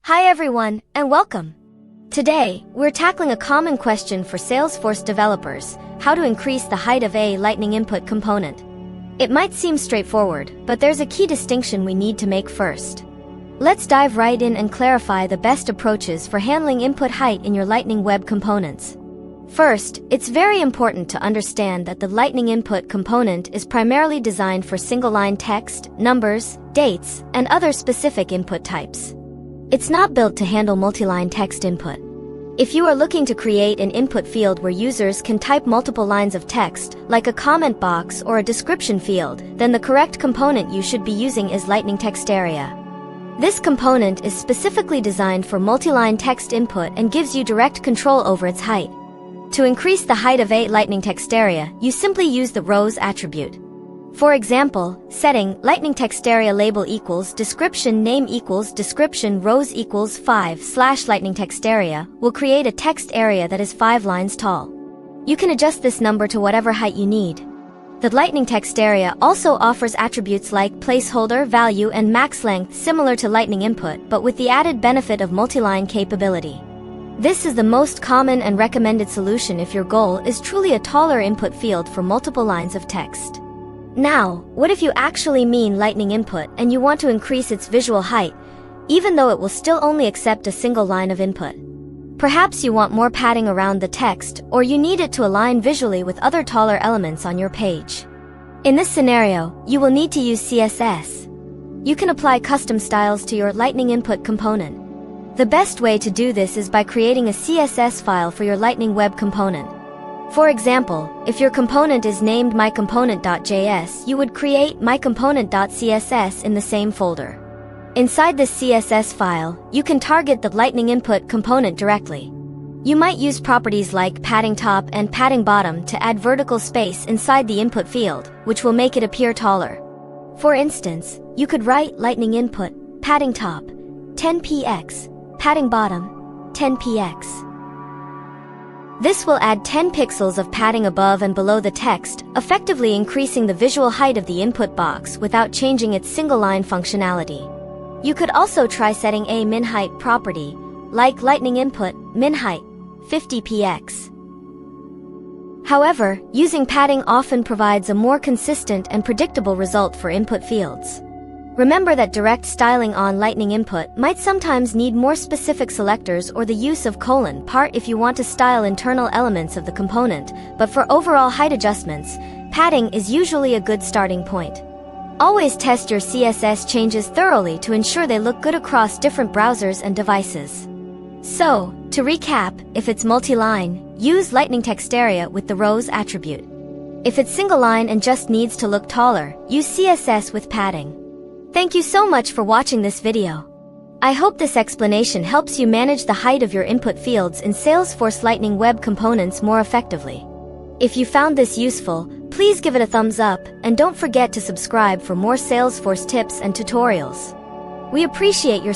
Hi everyone, and welcome. Today, we're tackling a common question for Salesforce developers: how to increase the height of a Lightning input component. It might seem straightforward, but there's a key distinction we need to make first. Let's dive right in and clarify the best approaches for handling input height in your Lightning Web Components. First, it's very important to understand that the Lightning input component is primarily designed for single-line text, numbers, dates, and other specific input types. It's not built to handle multi-line text input. If you are looking to create an input field where users can type multiple lines of text, like a comment box or a description field, then the correct component you should be using is lightning-textarea. This component is specifically designed for multi-line text input and gives you direct control over its height. To increase the height of a lightning-textarea, you simply use the rows attribute. For example, setting lightning-textarea label equals description name equals description rows equals 5/lightning-textarea will create a text area that is 5 lines tall. You can adjust this number to whatever height you need. The lightning-textarea also offers attributes like placeholder, value, and max length similar to lightning input, but with the added benefit of multi-line capability. This is the most common and recommended solution if your goal is truly a taller input field for multiple lines of text. Now, what if you actually mean lightning input and you want to increase its visual height, even though it will still only accept a single line of input? Perhaps you want more padding around the text, or you need it to align visually with other taller elements on your page. In this scenario, you will need to use CSS. You can apply custom styles to your Lightning input component. The best way to do this is by creating a CSS file for your Lightning Web Component. For example, if your component is named mycomponent.js, you would create mycomponent.css in the same folder. Inside this CSS file, you can target the Lightning input component directly. You might use properties like padding top and padding bottom to add vertical space inside the input field, which will make it appear taller. For instance, you could write Lightning input, padding top, 10px, padding bottom, 10px. This will add 10 pixels of padding above and below the text, effectively increasing the visual height of the input box without changing its single-line functionality. You could also try setting a min height property, like Lightning input, min height, 50px. However, using padding often provides a more consistent and predictable result for input fields. Remember that direct styling on Lightning input might sometimes need more specific selectors or the use of :part if you want to style internal elements of the component, but for overall height adjustments, padding is usually a good starting point. Always test your CSS changes thoroughly to ensure they look good across different browsers and devices. So, to recap, if it's multi-line, use lightning-textarea with the rows attribute. If it's single-line and just needs to look taller, use CSS with padding. Thank you so much for watching this video. I hope this explanation helps you manage the height of your input fields in Salesforce Lightning Web Components more effectively. If you found this useful, please give it a thumbs up, and don't forget to subscribe for more Salesforce tips and tutorials. We appreciate your support.